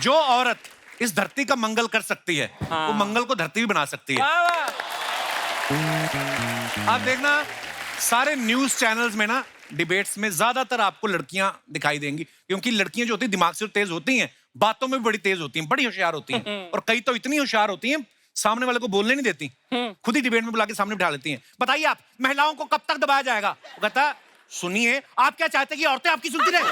जो औरत इस धरती का मंगल कर सकती है, वो मंगल को धरती भी बना सकती है। आप देखना सारे न्यूज चैनल्स में ना, डिबेट्स में ज्यादातर आपको लड़कियां दिखाई देंगी, क्योंकि लड़कियां जो होती हैं दिमाग से तेज होती हैं, बातों में भी बड़ी तेज होती हैं, बड़ी होशियार होती हैं, और कई तो इतनी होशियार होती हैं सामने वाले को बोलने नहीं देती, खुद ही डिबेट में बुला के सामने बिठा लेती हैं। बताइए आप, महिलाओं को कब तक दबाया जाएगा? वो कहता सुनिए, आप क्या चाहते हैं कि औरतें आपकी सुनती रहे?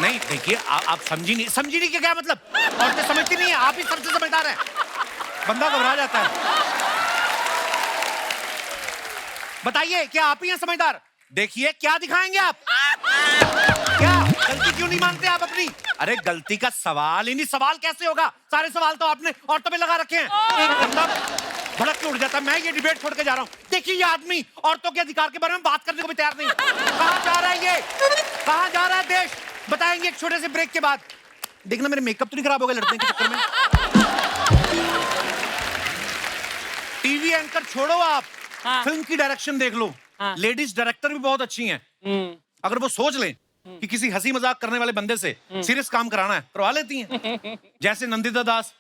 नहीं, देखिए आप समझी नहीं कि क्या मतलब? औरतें समझती नहीं है, आप ही सबसे समझदार हैं। बंदा घबरा जाता है। बताइए, क्या आप ही हैं समझदार? देखिए, क्या दिखाएंगे आप? क्या गलती क्यों नहीं मानते आप अपनी? अरे गलती का सवाल ही नहीं, सवाल कैसे होगा? सारे सवाल तो आपने औरतों पे लगा रखे हैं। बंदा भड़क के उड़ जाता है। मैं ये डिबेट छोड़ के जा रहा हूँ। देखिए, ये आदमी औरतों के अधिकार के बारे में बात करने को भी तैयार नहीं। कहाँ जा रहा है ये? कहाँ जा रहा है देश? बताएंगे एक छोटे से ब्रेक के बाद। देखना मेरे मेकअप तो नहीं खराब हो गए लड़ने के चक्कर में। टीवी एंकर छोड़ो आप, फिल्म की डायरेक्शन देख लो। लेडीज डायरेक्टर भी बहुत अच्छी हैं। अगर वो सोच लें कि किसी हंसी मजाक करने वाले बंदे से सीरियस काम कराना है, करवा लेती हैं। जैसे नंदिता दास।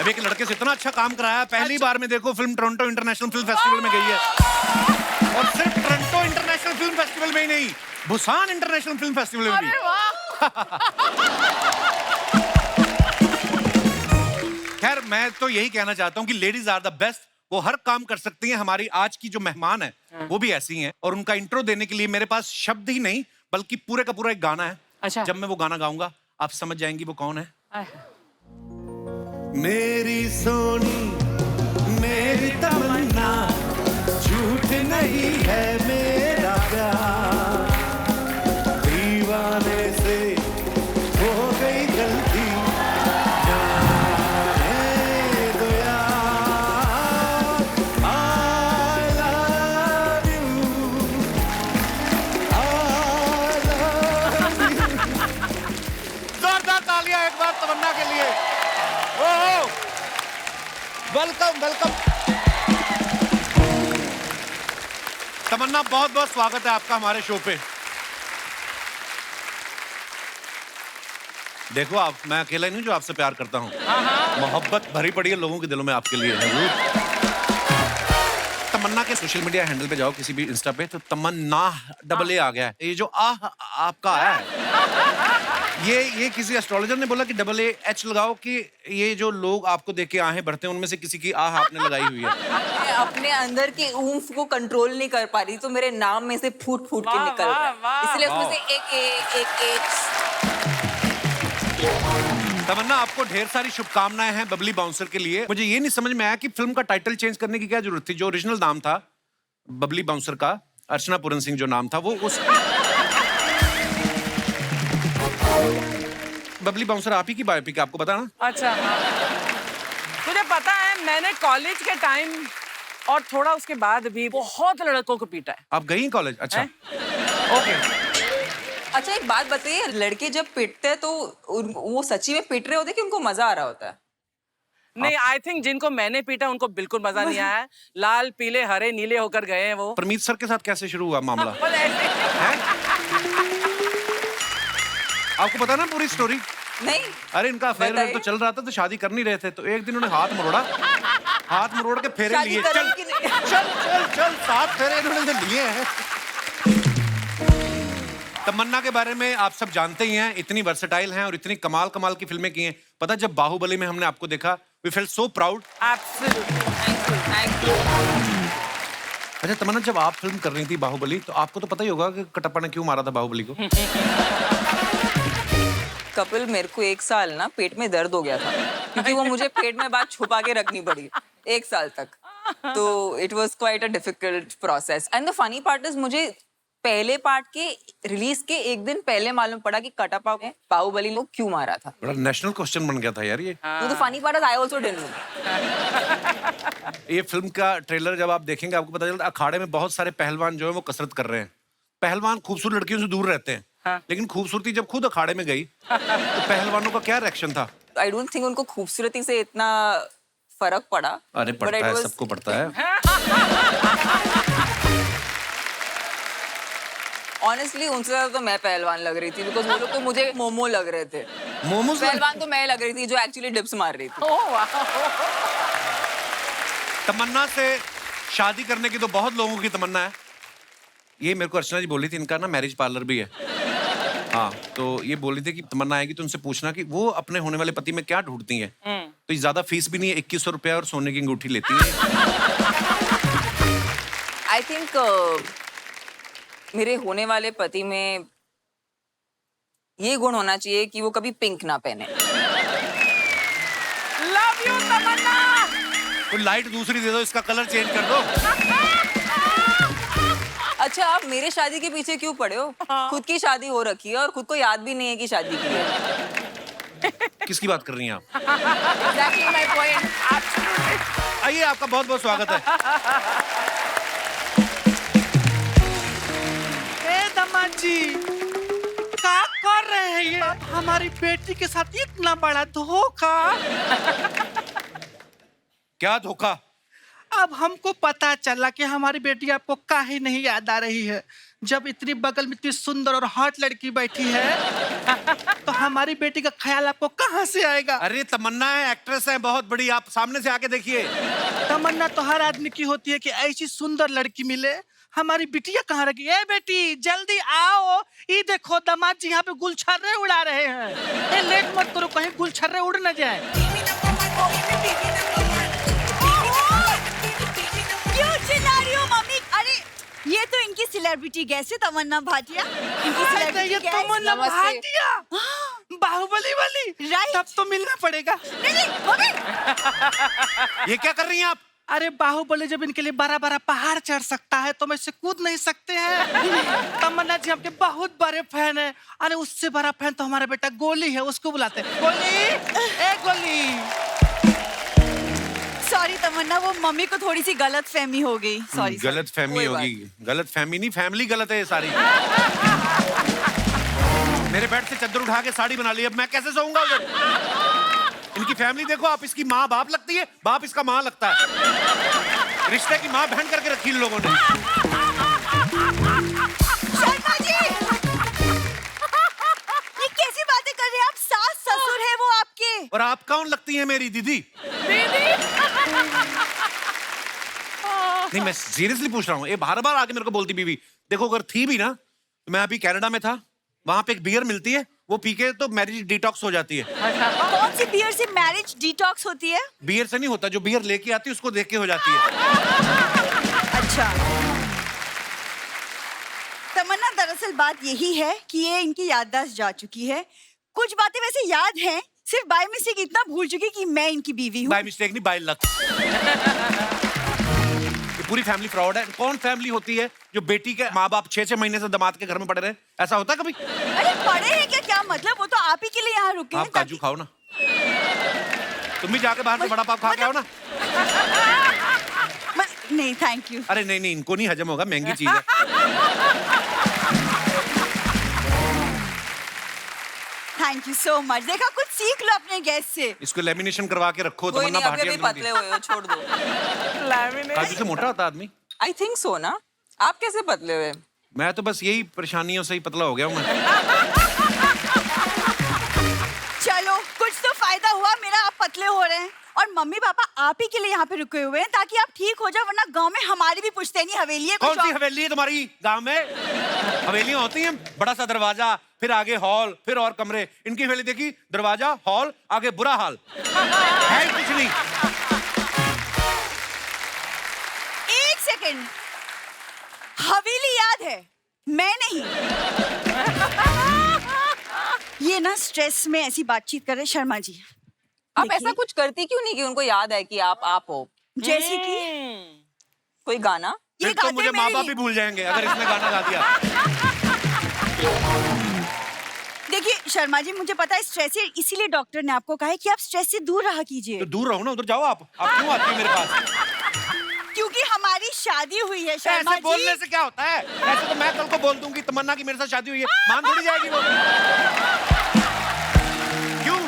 अब एक लड़के से इतना अच्छा काम कराया, पहली बार में देखो film Toronto international film festival में गई है। और सिर्फ टोरंटो इंटरनेशनल फिल्म फेस्टिवल में ही नहीं, बुसान इंटरनेशनल फिल्म फेस्टिवल में भी। खैर, मैं तो यही कहना चाहता हूँ कि लेडीज आर द बेस्ट। वो हर काम कर सकती हैं। हमारी आज की जो मेहमान है वो भी ऐसी हैं, और उनका इंट्रो देने के लिए मेरे पास शब्द ही नहीं बल्कि पूरे का पूरा एक गाना है। अच्छा। जब मैं वो गाना गाऊंगा आप समझ जाएंगी वो कौन है। मेरी सोनी मेरी तमन्ना, झूठ नहीं है मेरा प्यार, दीवाने से हो गई गलती, एक बार तमन्ना के लिए। ओह, वेलकम वेलकम तमन्ना, बहुत बहुत स्वागत है आपका हमारे शो पे। देखो आप, मैं अकेला नहीं जो आपसे प्यार करता हूँ। मोहब्बत भरी पड़ी है लोगों के दिलों में आपके लिए। तमन्ना के सोशल मीडिया हैंडल पे जाओ, किसी भी इंस्टा पे, तो तमन्ना डबल ए आ गया है। ये जो आपका आया है, ये किसी एस्ट्रोलॉजर ने बोला कि डबल ए एच लगाओ कि ये जो लोग आपको देख के आहें भरते हैं उनमें से किसी की आह आपने लगाई हुई है। मैं अपने अंदर के ऊम्फ को कंट्रोल नहीं कर पा रही, तो मेरे नाम में से फूट फूट के निकल रहा है, इसलिए उसमें से एक तमन्ना, आपको ढेर सारी शुभकामनाएं हैं बबली बाउंसर के लिए। मुझे ये नहीं समझ में आया कि फिल्म का टाइटल चेंज करने की क्या जरूरत थी? जो ओरिजिनल नाम था बबली बाउंसर का, अर्चना पूरन सिंह जो नाम था, वो उस बबली बाउंसर आप ही की बायोपिक, आपको पता ना? अच्छा, मुझे पता है। मैंने कॉलेज के टाइम और थोड़ा उसके बाद भी बहुत लड़कों को पीटा है। आप गई कॉलेज? अच्छा, ओके। अच्छा, एक बात बताइए, लड़के जब पीटते हैं तो वो सच्ची में पीट रहे होते हैं कि उनको मजा आ रहा होता है? नहीं, आई थिंक जिनको मैंने पीटा उनको बिल्कुल मजा नहीं आया। लाल पीले हरे नीले होकर गए हैं वो। परमीत सर के साथ कैसे शुरू हुआ मामला? आपको पता ना पूरी स्टोरी? नहीं। अरे इनका अफेयर तो चल रहा था, तो शादी कर नहीं रहे थे, तो एक दिन उन्हें हाथ मरोड़ के फेरे लिए। चल चल चल चल, 7 फेरे इन्होंने लिए हैं। तमन्ना के बारे में आप सब जानते ही हैं, इतनी वर्सेटाइल हैं और इतनी कमाल की फिल्में की हैं। पता, जब बाहुबली में हमने आपको देखा, we felt so proud. Thank you. अच्छा तमन्ना, जब आप फिल्म कर रही थी बाहुबली, तो आपको तो पता ही होगा कि कटप्पा ने क्यों मारा था बाहुबली को। कपिल, मेरे को 1 साल ना पेट में दर्द हो गया था, क्योंकि वो मुझे पेट में बात छुपा के रखनी पड़ी 1 साल तक। तो it was quite a difficult process. And the funny part is, मुझे पहले पार्ट के रिलीज के 1 दिन पहले मालूम पड़ा कि कटप्पा ने बाहुबली को क्यों मारा था। बड़ा नेशनल क्वेश्चन बन गया था यार ये। तो the funny part is I also didn't know. ये फिल्म का ट्रेलर जब आप देखेंगे आपको पता चलता है, अखाड़े में बहुत सारे पहलवान जो है वो कसरत कर रहे हैं। पहलवान खूबसूरत लड़कियों से दूर रहते हैं, लेकिन खूबसूरती जब खुद अखाड़े में गई तो पहलवानों का क्या रिएक्शन था? आई डोंट थिंक उनको खूबसूरती से इतना फर्क पड़ा। अरे पड़ता है, सबको पड़ता है। ऑनेस्टली उनसे ज्यादा तो मैं पहलवान लग रही थी, बिकॉज वो लोग तो मुझे मोमो लग रहे थे। मोमोज पहलवान तो मैं लग रही थी जो एक्चुअली डिप्स मार रही थी। ओह वाह। तमन्ना से शादी करने की तो बहुत लोगों की तमन्ना है। ये मेरे को अर्चना जी बोली थी, इनका ना मैरिज पार्लर भी है। हाँ, तो ये बोली थी कि तमन्ना आएगी तो उनसे पूछना कि वो अपने होने वाले पति में क्या ढूंढती हैं। तो ये ज्यादा फीस भी नहीं है, 2100 रुपया और सोने की अंगूठी लेती है। आई थिंक मेरे होने वाले पति में ये गुण होना चाहिए कि वो कभी पिंक ना पहने। लव यू तमन्ना। तो लाइट दूसरी दे दो, इसका कलर चेंज कर दो। अच्छा, आप मेरे शादी के पीछे क्यों पड़े हो? खुद की शादी हो रखी है और खुद को याद भी नहीं है कि शादी की है। किसकी बात कर रही हैं आप? Exactly my point. आइए, आपका बहुत बहुत स्वागत है। दामाद जी क्या कर रहे हैं ये? हमारी बेटी के साथ इतना बड़ा धोखा। क्या धोखा? अब हमको पता चला कि हमारी बेटी आपको काहे नहीं याद आ रही है। जब इतनी बगल में इतनी सुंदर और हॉट लड़की बैठी है तो हमारी बेटी का ख्याल आपको कहाँ से आएगा? अरे तमन्ना है, एक्ट्रेस है बहुत बड़ी, आप सामने से आके देखिए। तमन्ना तो हर आदमी की होती है कि ऐसी सुंदर लड़की मिले। हमारी बिटिया कहाँ रखी? ए बेटी जल्दी आओ, ये देखो दामाद जी यहाँ पे गुलछर्रे उड़ा रहे हैं। ए लेट मत करो, कहीं गुलछर्रे उड़ न जाए। क्यों चिल्ला रही हो मम्मी? अरे ये तो इनकी सेलिब्रिटी गेस्ट है तमन्ना भाटिया। इनकी ये सेलिब्रिटी गेस्ट। तमन्ना नमस्ते। भाटिया, बाहुबली वाली। Right. तब तो मिलना पड़ेगा। नहीं मम्मी। ये क्या कर रही हैं आप? अरे बाहुबली जब इनके लिए बड़ा बड़ा पहाड़ चढ़ सकता है तो मैं इससे कूद नहीं सकते हैं। तमन्ना जी आपके बहुत बड़े फैन है। अरे उससे बड़ा फैन तो हमारा बेटा गोली है, उसको बुलाते हैं। गोली, ए गोली। सॉरी तमन्ना, वो मम्मी को थोड़ी सी गलत फहमी हो गई। सॉरी। गलत फहमी कोई होगी। गलत फहमी नहीं, फैमिली गलत है ये सारी। मेरे बेड से चद्दर उठा के साड़ी बना ली, अब मैं कैसे सोऊंगा उधर? इनकी फैमिली देखो आप, इसकी माँ बाप लगती है, बाप इसका माँ लगता है। रिश्ते की माँ बहन करके रखी इन लोगों ने। शर्मा जी, ये कैसी बातें कर रहे हैं आप? सास ससुर है वो आपके। और आप कौन लगती हैं? मेरी दीदी। नहीं, मैं सीरियसली पूछ रहा हूँ। ये बार बार आके मेरे को बोलती बीवी। देखो अगर थी भी ना, तो मैं अभी कनाडा में था, वहां पे एक बियर मिलती है, वो पी के तो मैरिज डिटॉक्स हो जाती है। कौन सी बियर से मैरिज डिटॉक्स होती है? बियर से नहीं होता, जो बियर लेके आती है उसको देख के हो जाती है। अच्छा तमन्ना, दरअसल बात यही है कि ये इनकी याददाश्त जा चुकी है। कुछ बातें वैसे याद हैं, सिर्फ बाय मिस्टेक इतना भूल चुकी कि मैं इनकी बीवी हूँ। बाय मिस्टेक नहीं, बाय लक। ये पूरी फैमिली फ्रॉड है। कौन फैमिली होती है जो बेटी के माँ बाप 6-6 महीने से दामाद के घर में पड़े रहे? ऐसा होता है कभी? अरे पढ़े हैं क्या मतलब? वो तो आप ही के लिए यहाँ रुके हैं आप काजू खाओ ना, तुम भी जाके बाहर से बड़ा पाव खा के आओ ना। नहीं थैंक यू। अरे नहीं नहीं, इनको नहीं हजम होगा, महंगी चीज है। Thank you so much. देखा, कुछ सीख लो अपने गेस्ट से। इसको लेमिनेशन करवा के रखो। कोई तमन्ना नहीं, अभी भाटिया अभी पतले हुए हो, छोड़ दो। काजू से मोटा होता आदमी। आई थिंक सो ना। आप कैसे पतले हुए? मैं तो बस यही परेशानियों से ही पतला हो गया हूँ मैं। चलो कुछ तो फायदा हुआ मेरा, आप पतले हो रहे हैं। और मम्मी पापा आप ही के लिए यहाँ पे रुके हुए हैं ताकि आप ठीक हो जाओ, वरना गांव में हमारी भी पुश्तैनी हवेली है। कौन सी हवेली है तुम्हारी गांव में? हवेलियां होती हैं, बड़ा सा दरवाजा, फिर आगे हॉल, फिर और कमरे। इनकी हवेली देखी, दरवाजा, हॉल, आगे बुरा हाल है कुछ नहीं। एक सेकंड, हवेली याद है, मैं नहीं। ये ना स्ट्रेस में ऐसी बातचीत कर रहे शर्मा जी। आप देखिए। ऐसा कुछ करती क्यों नहीं कि उनको याद है कि आप हो? जैसे कि कोई गाना? ये फिर तो गाते मुझे मेरे माँ बाप लिए। भी भूल जाएंगे अगर इसने गाना गा दिया। देखिए शर्मा जी, मुझे पता है स्ट्रेस है, इसीलिए डॉक्टर ने आपको कहा है कि आप स्ट्रेस से दूर रहा कीजिए। तो दूर रहो ना, उधर जाओ। आप क्यों आती है मेरे पास? क्योंकि हमारी शादी हुई है शर्मा ऐसे जी। बोलने से क्या होता है? ऐसे तो मैं कल को बोल दूंगी तमन्ना की मेरे साथ शादी हुई है, मान थोड़ी जाएगी वो। क्यों?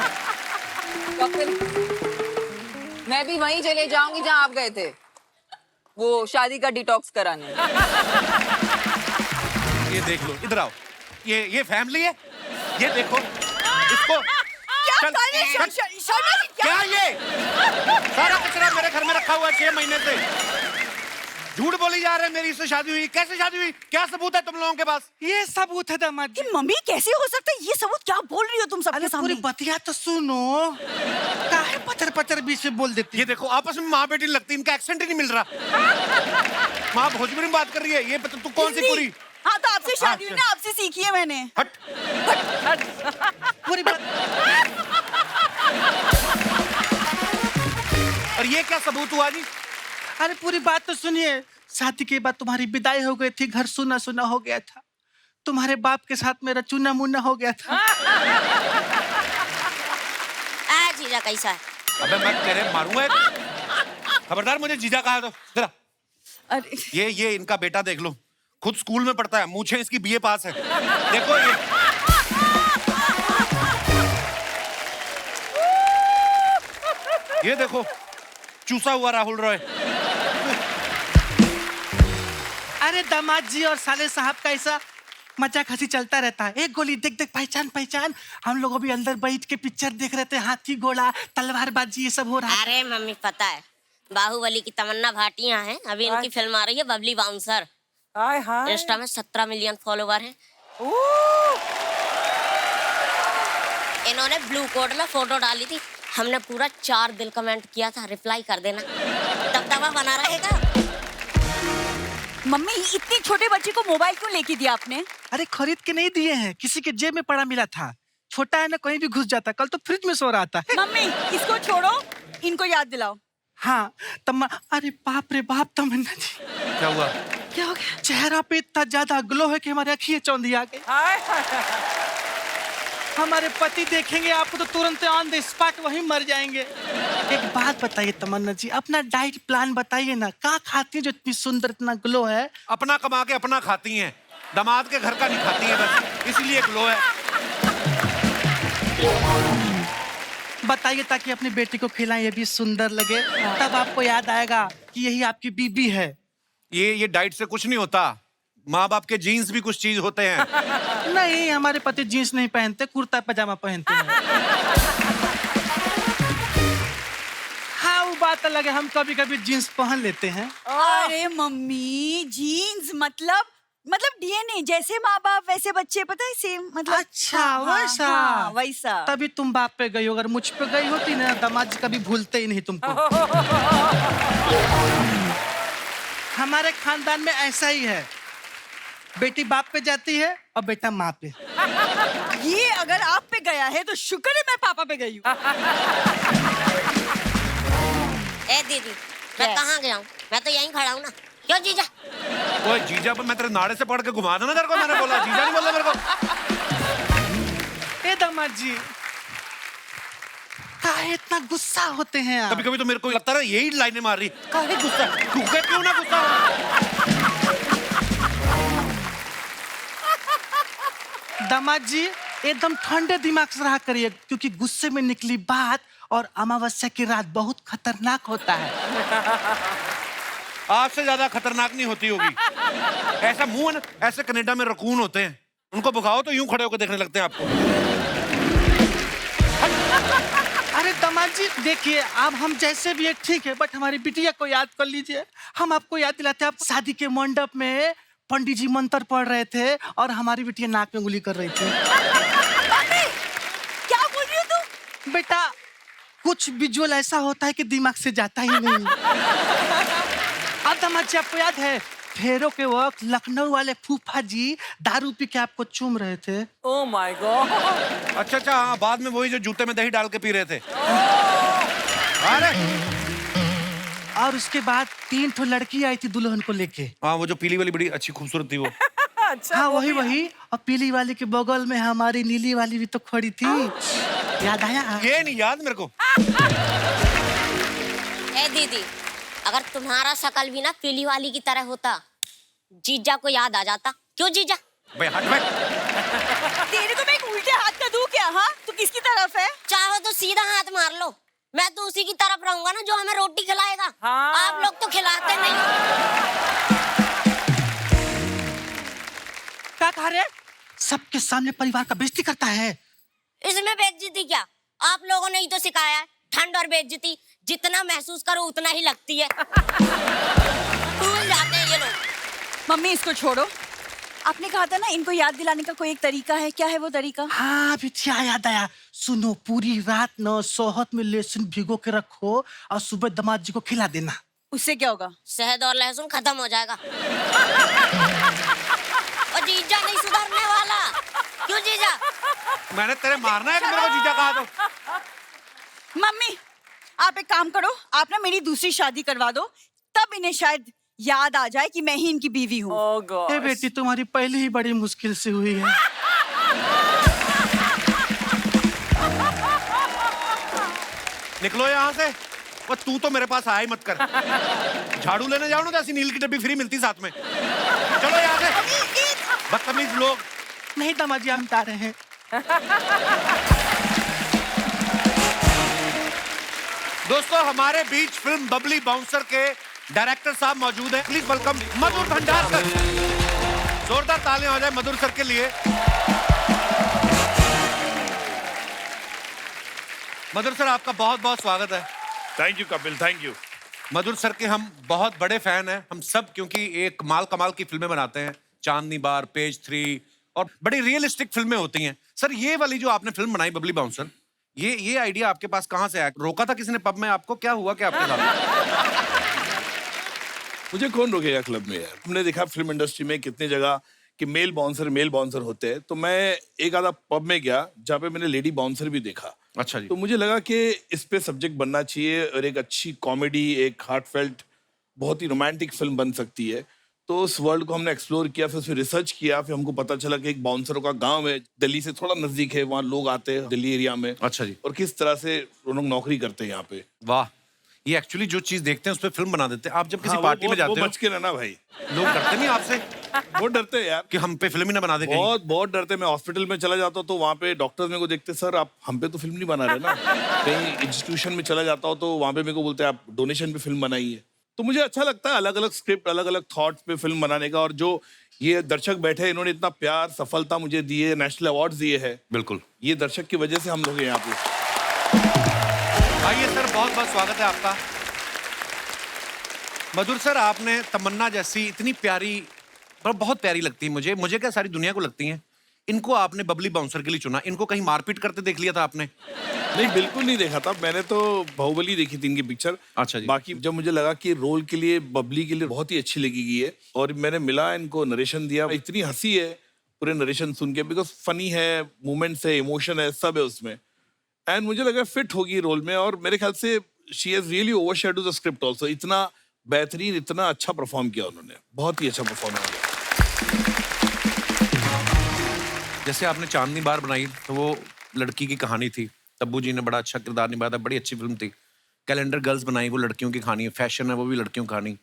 डॉक्टर, मैं भी वहीं चले जाऊंगी जहां आप गए थे, वो शादी का डिटॉक्स कराने। ये देख लो, इधर आओ। ये फैमिली है, ये देखो इसको। क्या चल, कर रहे हैं? चल। शर्मा जी, क्या ये सारा कचरा मेरे घर में रखा हुआ है 6 महीने से। झूठ बोली जा रहे हैं मेरी इससे शादी हुई। कैसे शादी हुई? क्या सबूत है तुम लोगों के पास? ये सबूत है दामाद जी। ये मम्मी कैसे हो सकता है ये सबूत? क्या बोल रही हो तुम सबके अरे सामने? पूरी बतिया तो सुनो, काहे पचर पचर बीच में बोल देती ये देखो आपस में माँ बेटी लगती, इनका एक्सेंट ही नहीं मिल रहा। माँ भोजपुरी में बात कर रही है, ये तू कौन सी हिंदी? पूरी? हाँ तो आपसे शादी हुई ना, आपसे सीखी है मैंने। हट। पूरी बात। और ये क्या सबूत हुआ जी? अरे पूरी बात तो सुनिए। शादी के बाद तुम्हारी विदाई हो गई थी, घर सुना सुना हो गया था। तुम्हारे बाप के साथ मेरा चूना मुन्ना हो गया था। जीजा कैसा है? अबे मैं तेरे मारूंगा। खबरदार मुझे जीजा कहा तो जरा। अरे ये इनका बेटा देख लो, खुद स्कूल में पढ़ता है, मूछें इसकी बीए पास है। देखो ये देखो चूसा हुआ राहुल रॉय। अरे दामाद जी और साले साहब का ऐसा मजाक हंसी चलता रहता है। एक गोली देख देख पहचान पहचान। हम लोग अभी अंदर बैठ के पिक्चर देख रहे थे, हाथी घोड़ा तलवारबाजी ये सब हो रहा है। अरे मम्मी पता है, बाहुबली की तमन्ना भाटिया हैं, अभी इनकी फिल्म आ रही है बबली बाउंसर। हाय हाय। इंस्टा में 17 मिलियन फॉलोवर हैं। इन्होंने ब्लू कोड में फोटो डाली थी, हमने पूरा 4 दिल कमेंट किया था, रिप्लाई कर देना, दबदबा बना रहेगा। मम्मी इतनी छोटे बच्चे को मोबाइल क्यों लेके दिया आपने? अरे खरीद के नहीं दिए हैं, किसी के जेब में पड़ा मिला था। छोटा है ना, कहीं भी घुस जाता। कल तो फ्रिज में सो रहा था। मम्मी इसको छोड़ो, इनको याद दिलाओ। हाँ अरे बाप रे बाप तमन्ना जी, क्या हुआ? क्या हो गया? चेहरा पे इतना ज्यादा ग्लो है कि हमारे आँखें चौंधी आ गई। हाय हाय। हमारे पति देखेंगे आपको तो तुरंत ऑन द स्पॉट वहीं मर जाएंगे। एक बात बताइए तमन्ना जी, अपना डाइट प्लान बताइए ना, क्या खाती है जो इतनी सुंदर, इतना ग्लो है? अपना कमा के अपना खाती हैं, दामाद के घर का नहीं खाती हैं, बस इसलिए ग्लो है। बताइए ताकि अपनी बेटी को खिलाएं, ये भी सुंदर लगे, तब आपको याद आएगा कि यही आपकी बीबी है। ये डाइट से कुछ नहीं होता, माँ बाप के जीन्स भी कुछ चीज होते हैं। नहीं, हमारे पति जीन्स नहीं पहनते, कुर्ता पजामा पहनते हैं। हाँ वो बात अलग है, हम कभी कभी जीन्स पहन लेते हैं। अरे मम्मी जीन्स मतलब डीएनए, जैसे माँ बाप वैसे बच्चे, पता है सेम मतलब। अच्छा हाँ, वैसा। हाँ, वैसा। तभी तुम बाप पे गई हो, अगर मुझ पे गई होती ना दामाद जी कभी भूलते ही नहीं तुमको। हमारे खानदान में ऐसा ही है, बेटी बाप पे जाती है और बेटा माँ पे। ये अगर आप पे गया है तो शुक्र है मैं पापा पे गई हूँ। ए दीदी, मैं कहाँ गया हूँ? मैं तो यहीं खड़ा हूँ ना। क्यों जीजा? ओए जीजा पर मैं तेरे नाड़े से पकड़ के घुमा दूं ना तेरे को, मैंने बोला जीजा नहीं बोला मेरे को। ए दामाद जी, काहे इतना गुस्सा होते हैं आप? कभी कभी तो मेरे को लगता है यही लाइनें मार रही। काहे गुस्सा? क्यों ना गुस्सा हो? दामाद जी एकदम ठंडे दिमाग से रहा करिए, क्योंकि गुस्से में निकली बात और अमावस्या की रात बहुत खतरनाक होता है। आपसे ज्यादा खतरनाक नहीं होती होगी। ऐसा मुंह है ना, ऐसे कनाडा में रकून होते हैं, उनको भगाओ तो यूं खड़े होकर देखने लगते हैं आपको। अरे दामाद जी देखिए, अब हम जैसे भी है ठीक है, बट हमारी बिटिया को याद कर लीजिए। हम आपको याद दिलाते हैं, आप शादी के मंडप में पंडित जी मंत्र पढ़ रहे थे और हमारी बिटिया नाक में उंगली कर रही थी। क्या बोल रही हो तुम? बेटा कुछ विजुअल ऐसा होता है कि दिमाग से जाता ही नहीं। अब दामाद जी आपको याद है, फेरों के वक्त लखनऊ वाले फूफा जी दारू पी के आपको चूम रहे थे। Oh my God. अच्छा हाँ, बाद में वही जो जूते में दही डाल के पी रहे थे। अरे और उसके बाद 3 ठो लड़की आई थी दुल्हन को लेके। हाँ, वो जो पीली वाली बड़ी अच्छी खूबसूरत थी वो। अच्छा हाँ वो भी वही। और पीली वाली के बगल में हमारी नीली वाली भी तो खड़ी थी, याद आया? ये नहीं याद मेरे को। ए दीदी, अगर तुम्हारा शकल भी ना पीली वाली की तरह होता, जीजा को याद आ जाता। क्यों जीजा? भाई हट भाई। तेरे को मैं एक उल्टे हाथ का दूं क्या? हाँ तू किसकी तरफ है? चाहो तो सीधा हाथ मार लो, मैं तो उसी की तरफ रहूंगा ना जो हमें रोटी खिलाएगा। हाँ। आप लोग तो खिलाते नहीं। क्या कहा रे? सबके सामने परिवार का बेइज्जती करता है। इसमें बेइज्जती क्या, आप लोगों ने ही तो सिखाया है। ठंड और बेइज्जती जितना महसूस करो उतना ही लगती है। भूल जाते हैं ये लोग। मम्मी इसको छोड़ो। आपने कहा था ना इनको याद दिलाने का कोई एक तरीका है, क्या है वो तरीका? हाँ बिटिया याद आया। सुनो, पूरी रात न सोहत में लहसुन भिगो के रखो और सुबह दामाद जी को खिला देना। उससे क्या होगा? शहद और लहसुन खत्म हो जाएगा। और जीजा नहीं सुधरने वाला। क्यों जीजा? मैंने तेरे मारना है कि मेरे को जीजा कहा तो? मम्मी आप एक काम करो, आप ना मेरी दूसरी शादी करवा दो, तब इन्हें शायद याद आ जाए कि मैं ही इनकी बीवी हूँ। Oh gosh. ए बेटी, तुम्हारी पहले ही बड़ी मुश्किल से हुई है। निकलो यहाँ से। वो तू तो मेरे पास आया ही मत कर। झाड़ू लेने जाओ ना तो ऐसी नील की डब्बी फ्री मिलती साथ में। चलो यहाँ से, बदतमीज लोग। नहीं दामाद जी, हम बता रहे हैं। दोस्तों हमारे बीच फिल्म बबली बाउंसर के डायरेक्टर साहब मौजूद हैं। प्लीज वेलकम मधुर भंडारकर। जोरदार तालियां हो जाए मधुर सर के लिए। मधुर सर आपका बहुत बहुत स्वागत है। Thank you Kapil, thank you. Madhur sir के हम बहुत बड़े फैन हैं, हम सब, क्योंकि एक माल कमाल की फिल्में बनाते हैं। चांदनी बार, पेज 3 और बड़ी रियलिस्टिक फिल्में होती हैं। सर ये वाली जो आपने फिल्म बनाई बबली बाउंसर, ये आइडिया आपके पास कहाँ से आया? रोका था किसी ने पब में आपको? क्या हुआ क्या आपके साथ? मुझे कौन रोकेगा क्लब में यार। हमने देखा फिल्म इंडस्ट्री में कितनी जगह कि मेल बाउंसर होते हैं, तो मैं एक आधा पब में गया जहाँ पे मैंने लेडी बाउंसर भी देखा। अच्छा जी। तो मुझे लगा कि इस पे सब्जेक्ट बनना चाहिए और एक अच्छी कॉमेडी, एक हार्टफेल्ट, बहुत ही रोमांटिक फिल्म बन सकती है। तो उस वर्ल्ड को हमने एक्सप्लोर किया, फिर उसमें रिसर्च किया, फिर हमको पता चला कि एक बाउंसरों का गांव है, दिल्ली से थोड़ा नजदीक है, वहाँ लोग आते हैं दिल्ली एरिया में। अच्छा जी। और किस तरह से वो लोग नौकरी करते हैं यहाँ पे। वाह, ये एक्चुअली जो चीज देखते हैं उस पर फिल्म बना देते हैं। आप जब किसी हाँ, पार्टी में जाते वो हो, बच के रहना भाई। लोग डरते नहीं आपसे बहुत डरते हैं यार कि हम पे फिल्म ही ना बना दे कहीं? बहुत डरते। मैं हॉस्पिटल में चला जाता हूँ तो वहाँ पे डॉक्टर्स मेरे को देखते, सर आप हम पे तो फिल्म नहीं बना रहे ना। कहीं इंस्टीट्यूशन में चला जाता हूँ तो वहाँ पे मेरे को बोलते हैं आप डोनेशन पे फिल्म बनाइए। तो मुझे अच्छा लगता है अलग अलग स्क्रिप्ट, अलग अलग थॉट्स पे फिल्म बनाने का। और जो ये दर्शक बैठे हैं, इन्होंने इतना प्यार, सफलता मुझे दी है, नेशनल अवार्ड्स दिए हैं। बिल्कुल, ये दर्शक की वजह से हम लोग हैं यहाँ पे। आइए सर, बहुत बहुत स्वागत है आपका। मधुर सर, आपने तमन्ना जैसी इतनी प्यारी, बहुत प्यारी लगती है मुझे क्या सारी दुनिया को लगती हैं, इनको आपने बबली बाउंसर के लिए चुना। इनको कहीं मारपीट करते देख लिया था आपने? नहीं, बिल्कुल नहीं देखा था मैंने। तो बाहुबली देखी थी इनकी पिक्चर। अच्छा जी। बाकी जब मुझे लगा कि रोल के लिए, बबली के लिए बहुत ही अच्छी लगेगी है, और मैंने मिला इनको, नरेशन दिया, इतनी हंसी है पूरे नरेशन सुन के, बिकॉज फनी है, मोमेंट्स है, इमोशन है, सब है उसमें। एंड मुझे लगा फिट होगी रोल में, और मेरे ख्याल से she has really overshadowed the script also. इतना बेहतरीन, इतना अच्छा परफॉर्म किया उन्होंने, बहुत ही अच्छा परफॉर्म किया। जैसे आपने चांदनी बार बनाई तो वो लड़की की कहानी थी, तब्बू जी ने बड़ा अच्छा किरदार निभाया था, बड़ी अच्छी फिल्म थी। कैलेंडर गर्ल्स बनाई, वो लड़कियों की कहानी है। फैशन है, वो भी लड़कियों की कहानी।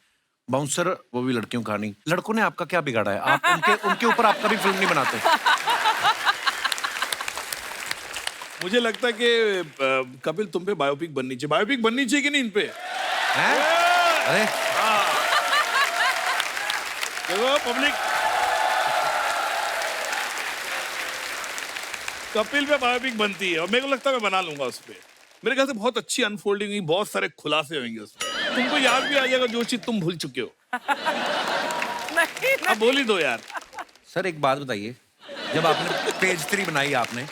बाउंसर, वो भी लड़कियों की कहानी। लड़कों ने आपका क्या बिगाड़ा है? आप उनके ऊपर आप कभी फिल्म नहीं बनाते? मुझे लगता है कि कपिल तुम पे बायोपिक बननी चाहिए। बायोपिक बननी चाहिए कि नहीं इन पे? हैं? अरे देखो पब्लिक, कपिल पे बायोपिक बनती है, और मेरे को लगता है मैं बना लूंगा उस पे। मेरे ख्याल से बहुत अच्छी अनफोल्डिंग हुई, बहुत सारे खुलासे होंगे उसमें। तुमको याद भी आ जाएगा जो चीज तुम भूल चुके हो। नहीं, अब बोल ही दो यार। सर एक बात बताइए, जब आपने पेज 3 बनाई, आपने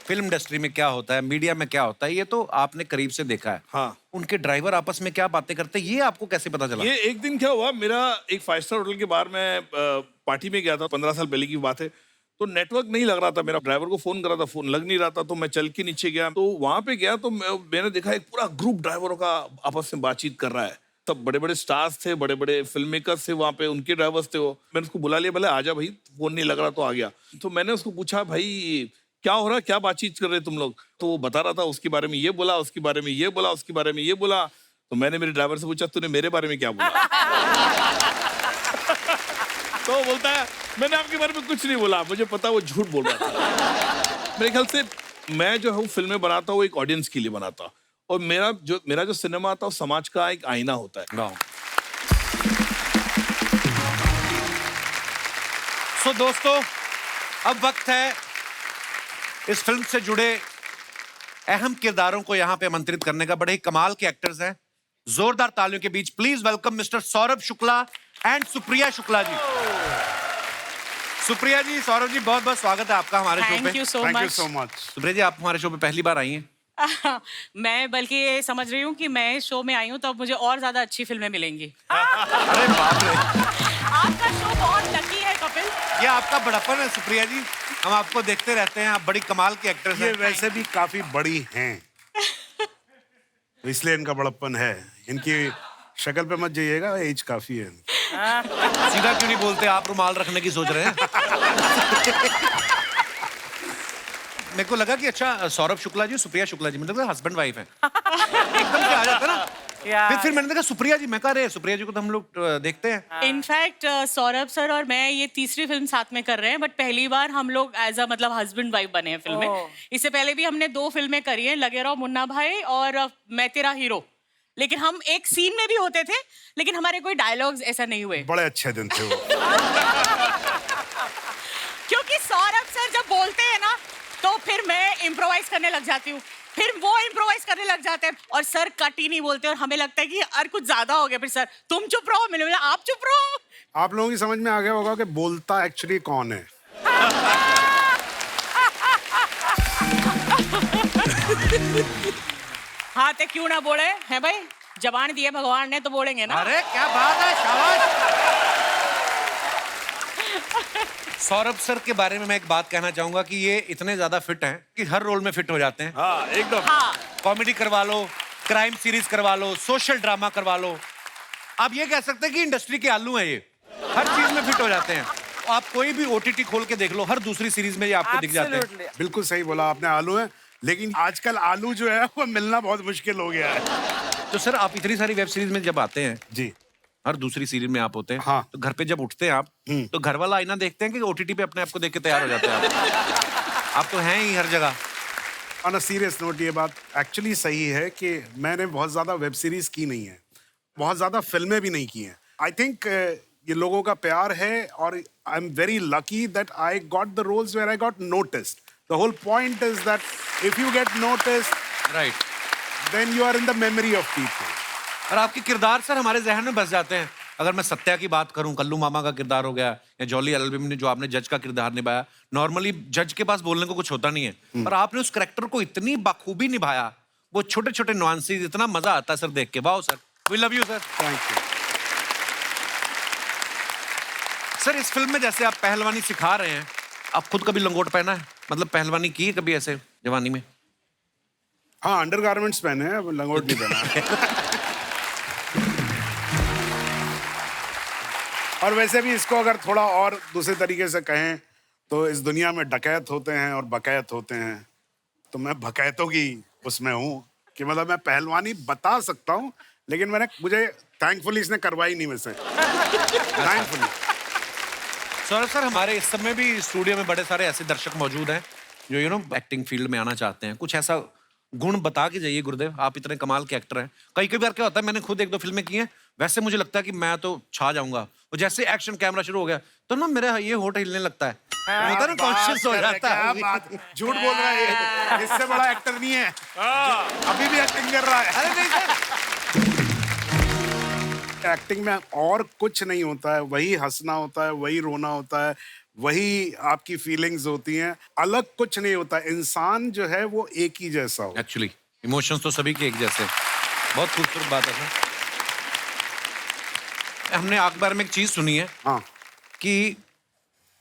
फिल्म इंडस्ट्री में क्या होता है, मीडिया में क्या होता है, ये तो आपने करीब से देखा है। हाँ। उनके ड्राइवर आपस में क्या बातें करते हैं, ये आपको कैसे पता चला? ये एक दिन क्या हुआ, मेरा एक 5 स्टार होटल के बाहर में पार्टी में गया था, 15 साल पहले की बात है। तो नेटवर्क नहीं लग रहा था, मेरा ड्राइवर को फोन करा था, फोन लग नहीं रहा था, तो मैं चल के नीचे गया। तो वहां पे गया तो मैंने देखा एक पूरा ग्रुप ड्राइवरों का आपस में बातचीत कर रहा है। सब बड़े बड़े स्टार्स थे, बड़े बड़े फिल्म मेकर्स थे वहाँ पे, उनके ड्राइवर्स थे वो। मैंने उसको बुला लिया, बोले आजा भाई, फोन नहीं लग रहा, तो आ गया। तो मैंने उसको पूछा, भाई क्या हो रहा है, क्या बातचीत कर रहे तुम लोग? तो वो बता रहा था, उसके बारे में ये बोला, उसके बारे में ये बोला, उसके बारे में ये बोला। तो मैंने मेरे ड्राइवर से पूछा, तूने मेरे बारे में क्या बोला? तो वो बोलता है, मैंने आपके बारे में कुछ नहीं बोला, मुझे पता वो झूठ बोल रहा था। मेरे ख्याल से मैं जो हूँ फिल्में बनाता हूँ, एक ऑडियंस के लिए बनाता, और मेरा जो सिनेमा आता है समाज का एक आईना होता है। सो दोस्तों, अब वक्त है इस फिल्म से जुड़े अहम किरदारों को यहाँ पे आमंत्रित करने का। बड़े ही कमाल के एक्टर्स हैं। जोरदार तालियों के बीच please welcome mister Saurabh Shukla and Supriya Shukla ji. Supriya ji, Saurabh ji, बहुत बहुत स्वागत है आपका हमारे शो पे। Thank you so much. Supriya ji, आप हमारे शो पे पहली बार आई हैं। मैं बल्कि ये समझ रही हूँ कि मैं इस शो में आई हूँ तो अब मुझे और ज्यादा अच्छी फिल्में मिलेंगी। अरे बाप रे, आपका शो बहुत लकी है कपिल। ये आपका बड़प्पन है सुप्रिया जी, हम आपको देखते रहते हैं, आप बड़ी कमाल के एक्ट्रेस ये हैं। वैसे भी काफी बड़ी हैं, तो इसलिए इनका बड़प्पन है। इनकी शक्ल पे मत जाइएगा, एज काफी है। सीधा क्यों नहीं बोलते, आप रुमाल रखने की सोच रहे हैं? मेरे को लगा कि अच्छा सौरभ शुक्ला जी, सुप्रिया शुक्ला जी, मतलब हस्बैंड वाइफ हैं। एकदम से आ जाता ना। फिर मैंने देखा सुप्रिया जी, मैं कह रहे सुप्रिया जी को तो हम लोग देखते हैं। इनफैक्ट सौरभ सर और मैं ये तीसरी फिल्म साथ में कर रहे हैं, बट पहली बार हम लोग एज अ मतलब हस्बैंड वाइफ बने हैं फिल्म में। इससे पहले भी हमने 2 फिल्में करी हैं, लगे रहो मुन्ना भाई और मैं तेरा हीरो, लेकिन हम एक सीन में भी होते थे, लेकिन हमारे कोई डायलॉग्स ऐसा नहीं हुए। बड़े अच्छे दिन थे वो। क्योंकि सौरभ सर जब बोलते हैं ना तो फिर मैं इम्प्रोवाइज करने लग जाती हूँ, फिर वो इम्प्रोवाइज करने लग जाते हैं और सर कट ही नहीं बोलते और हमें लगता है कि यार कुछ ज्यादा हो गया। फिर सर तुम चुप रहो, मैंने बोला आप चुप रहो। आप लोगों की समझ में आ गया होगा कि बोलता एक्चुअली कौन है। हाँ तो क्यों ना बोले है भाई, जबान दिए भगवान ने तो बोलेंगे ना। अरे क्या बात है, शाबाश। सौरभ सर के बारे में मैं एक बात कहना चाहूंगा कि ये इतने ज्यादा फिट हैं कि हर रोल में फिट हो जाते हैं। हाँ एकदम। हाँ कॉमेडी करवा लो, क्राइम सीरीज करवा लो, सोशल ड्रामा करवा लो, आप ये कह सकते हैं कि इंडस्ट्री के आलू हैं ये, हर चीज में फिट हो जाते हैं। आप कोई भी OTT खोल के देख लो, हर दूसरी सीरीज में ये आपको दिख जाते हैं। बिल्कुल सही बोला आपने, आलू है, लेकिन आजकल आलू जो है वो मिलना बहुत मुश्किल हो गया है। तो सर आप इतनी सारी वेब सीरीज में जब आते हैं, जी हर दूसरी सीरीज में आप होते हैं, हाँ। तो घर पे जब उठते हैं आप, तो घर वाला आईना देखते हैं कि OTT पे अपने आप को देख के तैयार हो जाते हैं आप तो हैं ही हर जगह। ऑन अ सीरियस नोट, ये बात एक्चुअली सही है कि मैंने बहुत ज्यादा वेब सीरीज की नहीं है, बहुत ज्यादा फिल्में भी नहीं की हैं। आई थिंक ये लोगों का प्यार है और I am very lucky that I got the roles where I got noticed. The whole point is that if you get noticed right, then you are in the memory of people. और आपके किरदार sir हमारे जहन में बस जाते हैं। अगर मैं सत्या की बात करूं, कल्लू मामा का किरदार हो गया, या जॉली एलएलबी में जो आपने जज का किरदार निभाया, नॉर्मली जज के पास बोलने को कुछ होता नहीं है, पर आपने उस कैरेक्टर को इतनी बखूबी निभाया, वो छोटे छोटे नुआंसेस, इतना मजा आता है सर देख के। Wow sir, we love you sir. Thank you sir इस फिल्म में जैसे आप पहलवानी सिखा रहे हैं, आप खुद कभी लंगोट पहना है, मतलब पहलवानी की है कभी ऐसे जवानी में? हाँ, अंडरगारमेंट्स पहने हैं, अब लंगोट नहीं पहना। और वैसे भी इसको अगर थोड़ा और दूसरे तरीके से कहें तो इस दुनिया में डकैत होते हैं और बकैत होते हैं, तो मैं बकैतों की उसमें हूँ कि मतलब मैं पहलवानी बता सकता हूँ, लेकिन मुझे थैंकफुली इसने करवाई नहीं मुझसे। थैंकफुली। सौरभ सर हमारे इस समय भी स्टूडियो में बड़े सारे ऐसे दर्शक मौजूद हैं जो एक्टिंग फील्ड में आना चाहते हैं। कुछ ऐसा गुण बता के जाइए गुरुदेव, आप इतने कमाल के एक्टर हैं। कई बार क्या होता है, मैंने खुद 1-2 फिल्में की हैं, वैसे मुझे लगता है कि मैं तो छा जाऊंगा, और जैसे एक्शन कैमरा शुरू हो गया तो ना मेरा ये होठ हिलने लगता है, होता है ना, कॉन्शियस हो जाता है। क्या बात, झूठ बोल रहा है, इससे बड़ा एक्टर नहीं है, अभी भी एक्टिंग कर रहा है। अरे नहीं सर, एक्टिंग में और कुछ नहीं होता है, वही हंसना होता है, वही रोना होता है, वही आपकी फीलिंग्स होती हैं, अलग कुछ नहीं होता। इंसान जो है वो एक ही जैसा हो। एक्चुअली इमोशंस तो सभी के एक जैसे। बहुत खूबसूरत बात है सर। हमने अखबार में एक चीज सुनी है, हाँ, कि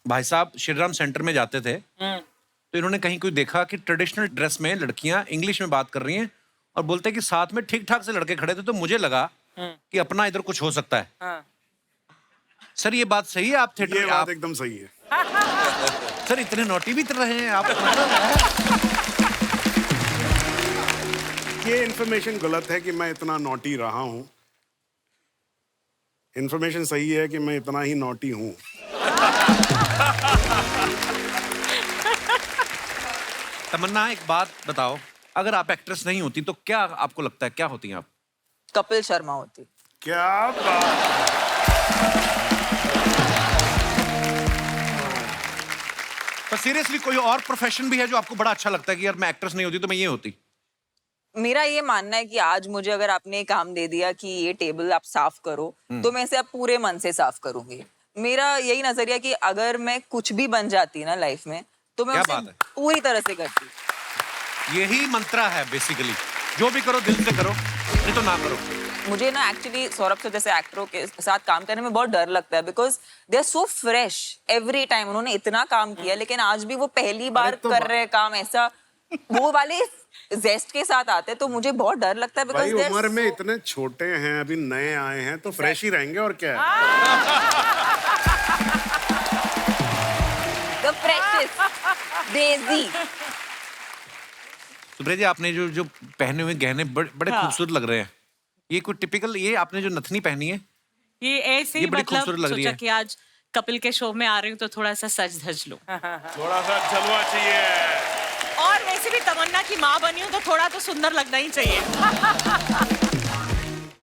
भाई साहब श्रीराम सेंटर में जाते थे, तो इन्होंने कहीं कोई देखा कि ट्रेडिशनल ड्रेस में लड़कियां इंग्लिश में बात कर रही हैं और बोलते हैं कि साथ में ठीक ठाक से लड़के खड़े थे, तो मुझे लगा कि अपना इधर कुछ हो सकता है। हाँ। सर ये बात सही है? आप ये थिएटर बात एकदम सही है। सर इतने नोटी भी रहे हैं आप। ये इन्फॉर्मेशन गलत है कि मैं इतना नॉटी रहा हूँ। इन्फॉर्मेशन सही है कि मैं इतना ही नॉटी हूँ। तमन्ना एक बात बताओ, अगर आप एक्ट्रेस नहीं होती तो क्या आपको लगता है क्या होती हैं आप? कपिल शर्मा होती। क्या बात। पर सीरियसली कोई और प्रोफेशन भी है जो आपको बड़ा अच्छा लगता है कि यार मैं एक्ट्रेस नहीं होती तो मैं ये होती? मेरा ये मानना है कि आज मुझे अगर आपने काम दे दिया कि ये टेबल आप साफ करो, तो मैं इसे अब पूरे मन से साफ करूंगी। मेरा यही नजरिया कि अगर मैं कुछ भी बन जाती ना लाइफ में, तो मैं क्या उसे बात है? पूरी तरह से करती। यही मंत्रा है बेसिकली, जो भी करो दिल से करो, नहीं तो ना करो। मुझे ना एक्चुअली सौरभ से जैसे एक्टरों के साथ काम करने में बहुत डर लगता है, because they are so fresh every time. उन्होंने इतना काम किया, लेकिन आज भी वो पहली बार तो कर रहे हैं काम ऐसा, वो वाले जेस्ट के साथ आते, तो मुझे बहुत डर लगता है भाई बिकॉज उम्र में इतने छोटे हैं, अभी नए आए हैं तो फ्रेश ही रहेंगे और क्या है। The freshest daisy. Supriya ji, आपने जो पहने हुए गहने बड़े हाँ। खूबसूरत लग रहे हैं। ये कोई टिपिकल, ये आपने जो नथनी पहनी है, ये ऐसे ही ये बड़ी मतलब खूबसूरत लग रही सोचा है। कि आज कपिल के शो में आ रही हूँ तो थोड़ा सा सज धज लूं। थोड़ा सा जलवा चाहिए। और वैसे भी तमन्ना की माँ बनी हूँ तो थोड़ा तो सुंदर लगना ही चाहिए।